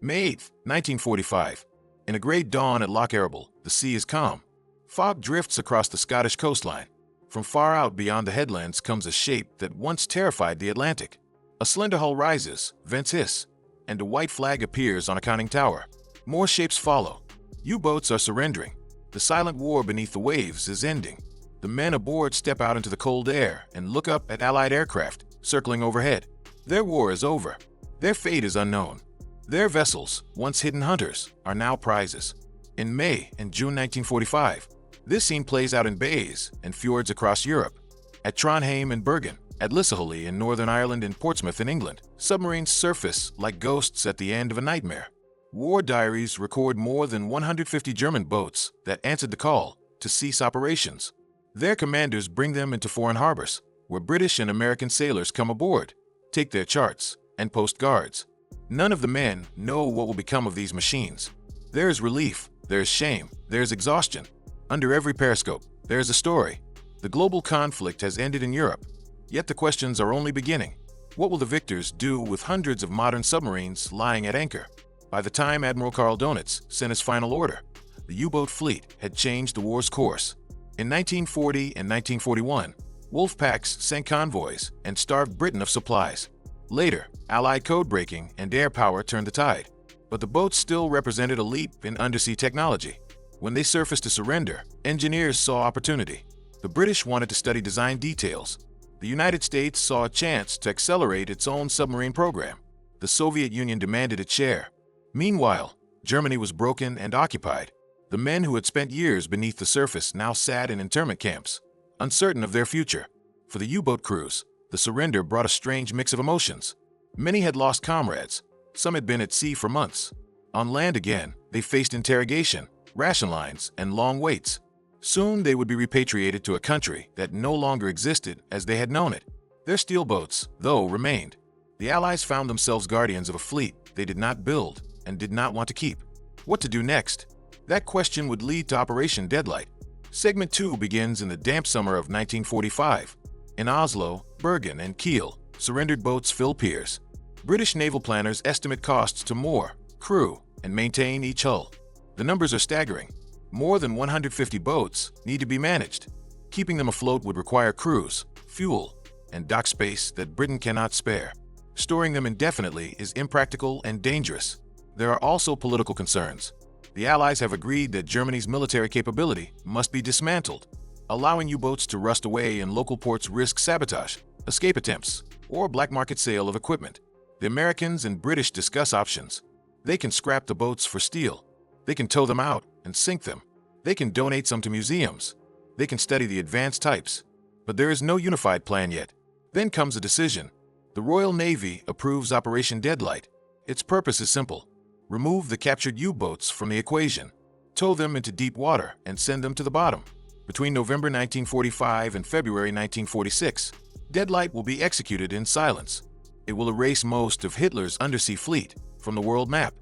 May 8, 1945. In a grey dawn at Loch Arable, the sea is calm. Fog drifts across the Scottish coastline. From far out beyond the headlands comes a shape that once terrified the Atlantic. A slender hull rises, vents hiss, and a white flag appears on a conning tower. More shapes follow. U-boats are surrendering. The silent war beneath the waves is ending. The men aboard step out into the cold air and look up at Allied aircraft circling overhead. Their war is over. Their fate is unknown. Their vessels, once hidden hunters, are now prizes. In May and June 1945, this scene plays out in bays and fjords across Europe. At Trondheim and Bergen, at Lissaholly in Northern Ireland and Portsmouth in England, submarines surface like ghosts at the end of a nightmare. War diaries record more than 150 German boats that answered the call to cease operations. Their commanders bring them into foreign harbors, where British and American sailors come aboard, take their charts, and post guards. None of the men know what will become of these machines. There is relief, there is shame, there is exhaustion. Under every periscope, there is a story. The global conflict has ended in Europe, yet the questions are only beginning. What will the victors do with hundreds of modern submarines lying at anchor? By the time Admiral Karl Donitz sent his final order, the U-boat fleet had changed the war's course. In 1940 and 1941, wolf packs sank convoys and starved Britain of supplies. Later, Allied code-breaking and air power turned the tide. But the boats still represented a leap in undersea technology. When they surfaced to surrender, engineers saw opportunity. The British wanted to study design details. The United States saw a chance to accelerate its own submarine program. The Soviet Union demanded its share. Meanwhile, Germany was broken and occupied. The men who had spent years beneath the surface now sat in internment camps, uncertain of their future. For the U-boat crews, the surrender brought a strange mix of emotions. Many had lost comrades. Some had been at sea for months. On land again, they faced interrogation, ration lines, and long waits. Soon they would be repatriated to a country that no longer existed as they had known it. Their steel boats, though, remained. The Allies found themselves guardians of a fleet they did not build and did not want to keep. What to do next? That question would lead to Operation Deadlight. Segment 2 begins in the damp summer of 1945. In Oslo, Bergen, and Kiel, surrendered boats fill piers. British naval planners estimate costs to moor, crew, and maintain each hull. The numbers are staggering. More than 150 boats need to be managed. Keeping them afloat would require crews, fuel, and dock space that Britain cannot spare. Storing them indefinitely is impractical and dangerous. There are also political concerns. The Allies have agreed that Germany's military capability must be dismantled. Allowing U-boats to rust away in local ports risks sabotage, escape attempts, or black market sale of equipment. The Americans and British discuss options. They can scrap the boats for steel. They can tow them out and sink them. They can donate some to museums. They can study the advanced types. But there is no unified plan yet. Then comes a decision. The Royal Navy approves Operation Deadlight. Its purpose is simple. Remove the captured U-boats from the equation. Tow them into deep water and send them to the bottom. Between November 1945 and February 1946, Deadlight will be executed in silence. It will erase most of Hitler's undersea fleet from the world map.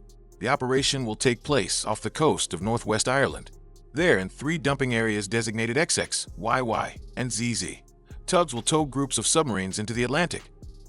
The operation will take place off the coast of Northwest Ireland. There, in 3 dumping areas designated XX, YY, and ZZ, tugs will tow groups of submarines into the Atlantic.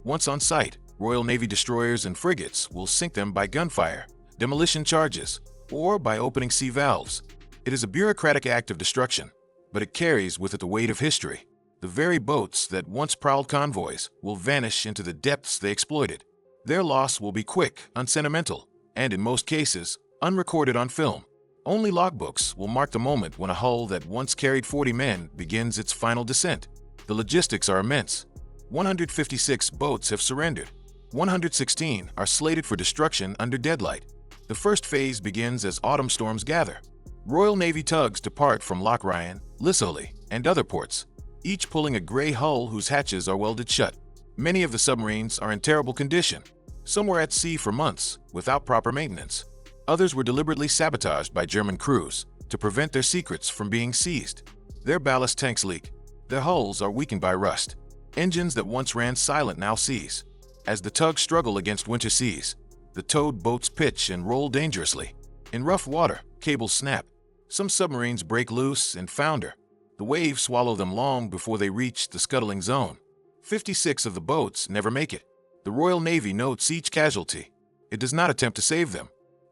Once on site, Royal Navy destroyers and frigates will sink them by gunfire, demolition charges, or by opening sea valves. It is a bureaucratic act of destruction, but it carries with it the weight of history. The very boats that once prowled convoys will vanish into the depths they exploited. Their loss will be quick, unsentimental, and in most cases, unrecorded on film. Only logbooks will mark the moment when a hull that once carried 40 men begins its final descent. The logistics are immense. 156 boats have surrendered. 116 are slated for destruction under Deadlight. The first phase begins as autumn storms gather. Royal Navy tugs depart from Loch Ryan, Lissaholly, and other ports, each pulling a gray hull whose hatches are welded shut. Many of the submarines are in terrible condition. Some were at sea for months without proper maintenance. Others were deliberately sabotaged by German crews to prevent their secrets from being seized. Their ballast tanks leak. Their hulls are weakened by rust. Engines that once ran silent now seize. As the tugs struggle against winter seas, the towed boats pitch and roll dangerously. In rough water, cables snap. Some submarines break loose and founder. The waves swallow them long before they reach the scuttling zone. 56 of the boats never make it. The Royal Navy notes each casualty. It does not attempt to save them.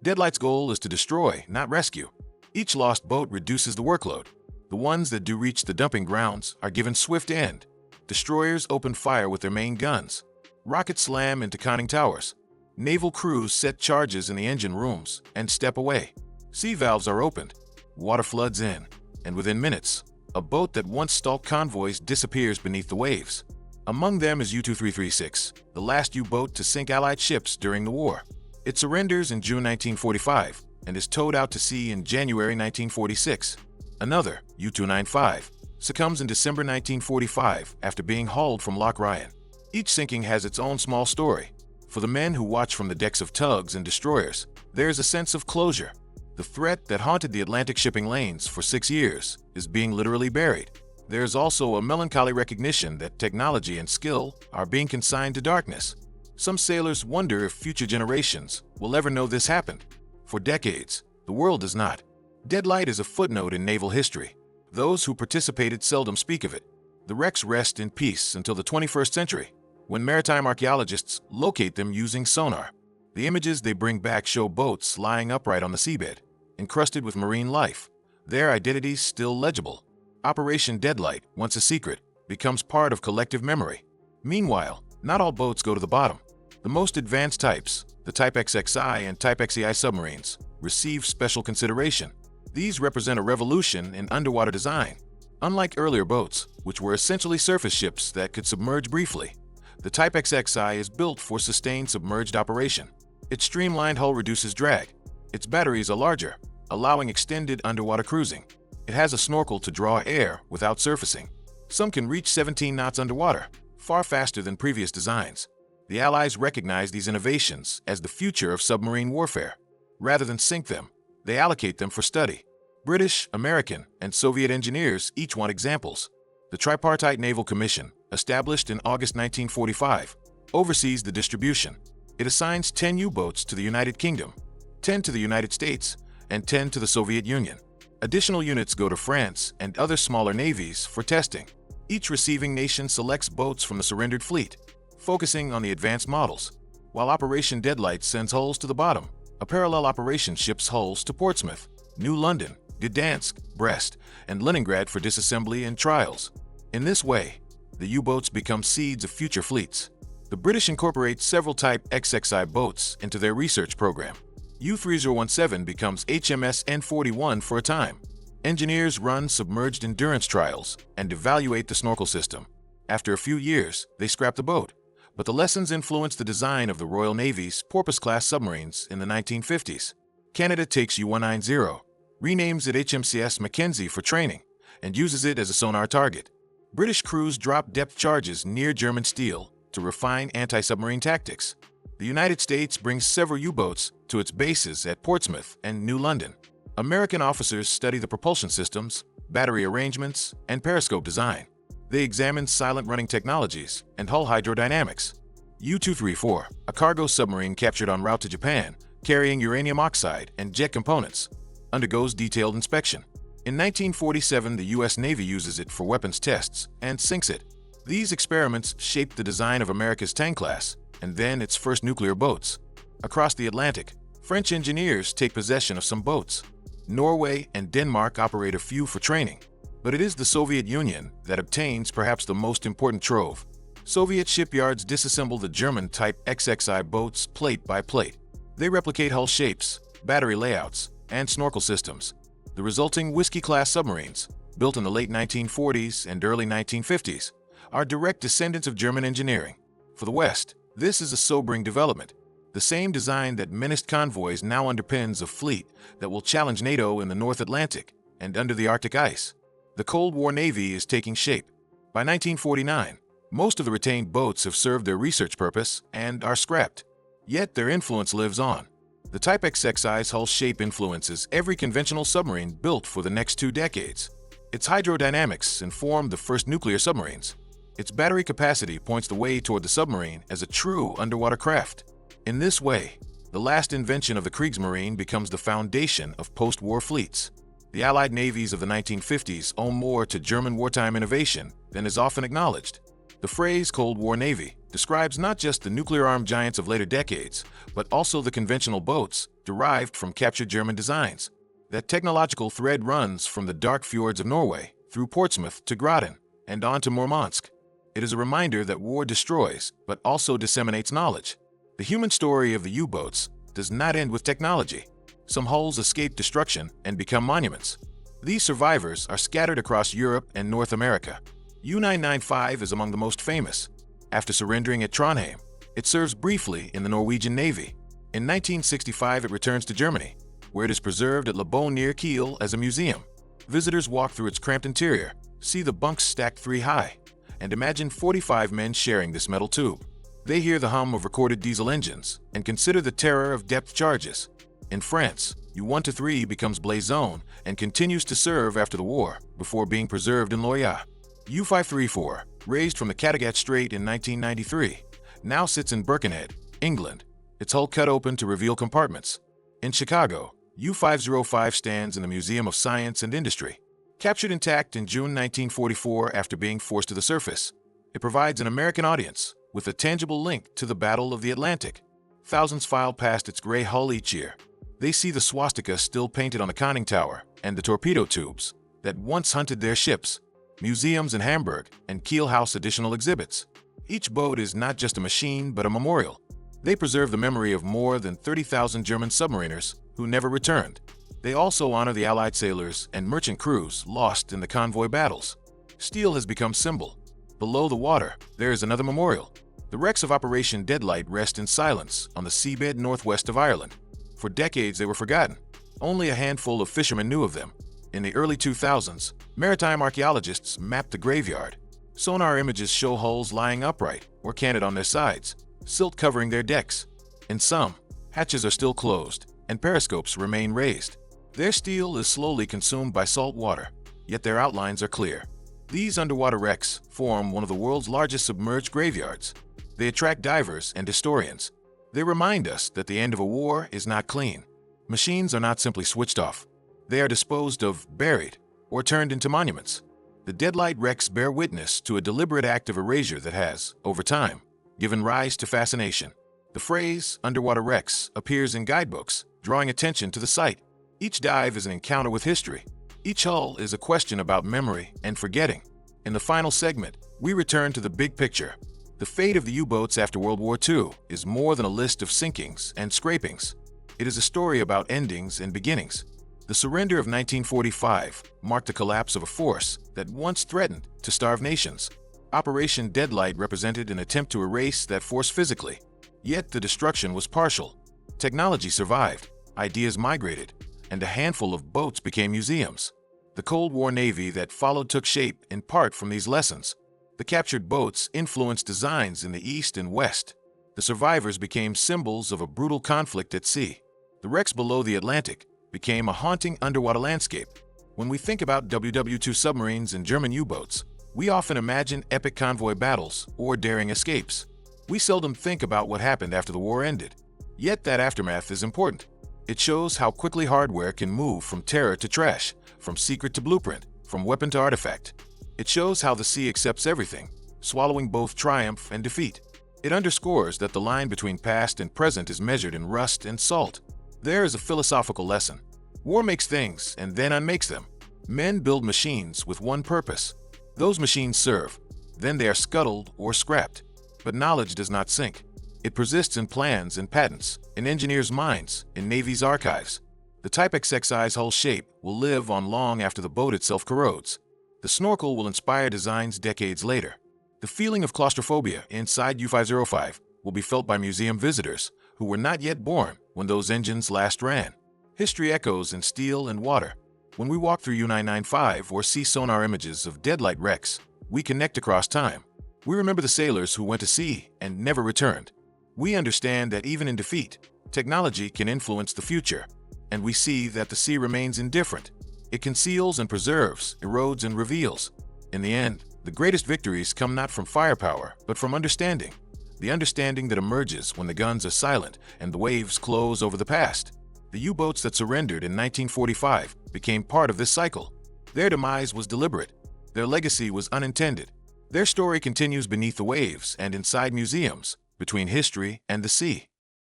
Deadlight's goal is to destroy, not rescue. Each lost boat reduces the workload. The ones that do reach the dumping grounds are given swift end. Destroyers open fire with their main guns. Rockets slam into conning towers. Naval crews set charges in the engine rooms and step away. Sea valves are opened. Water floods in. And within minutes, a boat that once stalked convoys disappears beneath the waves. Among them is U-2336, the last U-boat to sink Allied ships during the war. It surrenders in June 1945 and is towed out to sea in January 1946. Another, U-295, succumbs in December 1945 after being hauled from Loch Ryan. Each sinking has its own small story. For the men who watch from the decks of tugs and destroyers, there is a sense of closure. The threat that haunted the Atlantic shipping lanes for 6 years is being literally buried. There is also a melancholy recognition that technology and skill are being consigned to darkness. Some sailors wonder if future generations will ever know this happened. For decades, the world does not. Deadlight is a footnote in naval history. Those who participated seldom speak of it. The wrecks rest in peace until the 21st century, when maritime archaeologists locate them using sonar. The images they bring back show boats lying upright on the seabed, encrusted with marine life, their identities still legible. Operation Deadlight, once a secret, becomes part of collective memory. Meanwhile, not all boats go to the bottom. The most advanced types, the Type XXI and Type XEI submarines, receive special consideration. These represent a revolution in underwater design. Unlike earlier boats, which were essentially surface ships that could submerge briefly, the Type XXI is built for sustained submerged operation. Its streamlined hull reduces drag. Its batteries are larger, allowing extended underwater cruising. It has a snorkel to draw air without surfacing. Some can reach 17 knots underwater, far faster than previous designs. The Allies recognize these innovations as the future of submarine warfare. Rather than sink them, they allocate them for study. British, American, and Soviet engineers each want examples. The Tripartite Naval Commission, established in August 1945, oversees the distribution. It assigns 10 U-boats to the United Kingdom, 10 to the United States, and 10 to the Soviet Union. Additional units go to France and other smaller navies for testing. Each receiving nation selects boats from the surrendered fleet, focusing on the advanced models. While Operation Deadlight sends hulls to the bottom, a parallel operation ships hulls to Portsmouth, New London, Gdansk, Brest, and Leningrad for disassembly and trials. In this way, the U-boats become seeds of future fleets. The British incorporate several Type XXI boats into their research program. U-3017 becomes HMS N41 for a time. Engineers run submerged endurance trials and evaluate the snorkel system. After a few years, they scrap the boat, but the lessons influenced the design of the Royal Navy's Porpoise-class submarines in the 1950s. Canada takes U-190, renames it HMCS Mackenzie for training, and uses it as a sonar target. British crews drop depth charges near German steel to refine anti-submarine tactics. The United States brings several U-boats to its bases at Portsmouth and New London. American officers study the propulsion systems, battery arrangements, and periscope design. They examine silent running technologies and hull hydrodynamics. U-234, a cargo submarine captured en route to Japan, carrying uranium oxide and jet components, undergoes detailed inspection. In 1947, the U.S. Navy uses it for weapons tests and sinks it. These experiments shaped the design of America's tank class, and then its first nuclear boats. Across the Atlantic, French engineers take possession of some boats. Norway and Denmark operate a few for training. But it is the Soviet Union that obtains perhaps the most important trove. Soviet shipyards disassemble the German Type XXI boats plate by plate. They replicate hull shapes, battery layouts, and snorkel systems. The resulting Whiskey-class submarines, built in the late 1940s and early 1950s, are direct descendants of German engineering. For the West, this is a sobering development. The same design that menaced convoys now underpins a fleet that will challenge NATO in the North Atlantic and under the Arctic ice. The Cold War Navy is taking shape. By 1949, most of the retained boats have served their research purpose and are scrapped. Yet their influence lives on. The Type XXI's hull shape influences every conventional submarine built for the next 2 decades. Its hydrodynamics inform the first nuclear submarines. Its battery capacity points the way toward the submarine as a true underwater craft. In this way, the last invention of the Kriegsmarine becomes the foundation of post-war fleets. The Allied navies of the 1950s owe more to German wartime innovation than is often acknowledged. The phrase Cold War Navy describes not just the nuclear-armed giants of later decades, but also the conventional boats derived from captured German designs. That technological thread runs from the dark fjords of Norway, through Portsmouth to Groton, and on to Murmansk. It is a reminder that war destroys, but also disseminates knowledge. The human story of the U-boats does not end with technology. Some hulls escape destruction and become monuments. These survivors are scattered across Europe and North America. U-995 is among the most famous. After surrendering at Trondheim, it serves briefly in the Norwegian Navy. In 1965, it returns to Germany, where it is preserved at Le Bon near Kiel as a museum. Visitors walk through its cramped interior, see the bunks stacked 3 high, and imagine 45 men sharing this metal tube. They hear the hum of recorded diesel engines and consider the terror of depth charges. In France, U-1-3 becomes Blazon and continues to serve after the war before being preserved in Loya. U-534, raised from the Kattegat Strait in 1993, now sits in Birkenhead, England, its hull cut open to reveal compartments. In Chicago, U-505 stands in the Museum of Science and Industry. Captured intact in June 1944 after being forced to the surface, it provides an American audience with a tangible link to the Battle of the Atlantic. Thousands file past its gray hull each year. They see the swastika still painted on the conning tower and the torpedo tubes that once hunted their ships. Museums in Hamburg and Kiel house additional exhibits. Each boat is not just a machine but a memorial. They preserve the memory of more than 30,000 German submariners who never returned. They also honor the Allied sailors and merchant crews lost in the convoy battles. Steel has become symbol. Below the water, there is another memorial. The wrecks of Operation Deadlight rest in silence on the seabed northwest of Ireland. For decades, they were forgotten. Only a handful of fishermen knew of them. In the early 2000s, maritime archaeologists mapped the graveyard. Sonar images show hulls lying upright or canted on their sides, silt covering their decks. In some, hatches are still closed and periscopes remain raised. Their steel is slowly consumed by salt water, yet their outlines are clear. These underwater wrecks form one of the world's largest submerged graveyards. They attract divers and historians. They remind us that the end of a war is not clean. Machines are not simply switched off. They are disposed of, buried, or turned into monuments. The Deadlight wrecks bear witness to a deliberate act of erasure that has, over time, given rise to fascination. The phrase, underwater wrecks, appears in guidebooks, drawing attention to the site. Each dive is an encounter with history. Each hull is a question about memory and forgetting. In the final segment, we return to the big picture. The fate of the U-boats after World War II is more than a list of sinkings and scrapings. It is a story about endings and beginnings. The surrender of 1945 marked the collapse of a force that once threatened to starve nations. Operation Deadlight represented an attempt to erase that force physically. Yet the destruction was partial. Technology survived, ideas migrated, and a handful of boats became museums. The Cold War Navy that followed took shape in part from these lessons. The captured boats influenced designs in the East and West. The survivors became symbols of a brutal conflict at sea. The wrecks below the Atlantic became a haunting underwater landscape. When we think about WW2 submarines and German U-boats, we often imagine epic convoy battles or daring escapes. We seldom think about what happened after the war ended. Yet that aftermath is important. It shows how quickly hardware can move from terror to trash, from secret to blueprint, from weapon to artifact. It shows how the sea accepts everything, swallowing both triumph and defeat. It underscores that the line between past and present is measured in rust and salt. There is a philosophical lesson. War makes things and then unmakes them. Men build machines with one purpose. Those machines serve. Then they are scuttled or scrapped. But knowledge does not sink. It persists in plans and patents, in engineers' minds, in Navy's archives. The Type XXI's hull shape will live on long after the boat itself corrodes. The snorkel will inspire designs decades later. The feeling of claustrophobia inside U-505 will be felt by museum visitors who were not yet born when those engines last ran. History echoes in steel and water. When we walk through U-995 or see sonar images of Deadlight wrecks, we connect across time. We remember the sailors who went to sea and never returned. We understand that even in defeat, technology can influence the future, and we see that the sea remains indifferent. It conceals and preserves, erodes and reveals. In the end, the greatest victories come not from firepower, but from understanding. The understanding that emerges when the guns are silent and the waves close over the past. The U-boats that surrendered in 1945 became part of this cycle. Their demise was deliberate. Their legacy was unintended. Their story continues beneath the waves and inside museums, between history and the sea.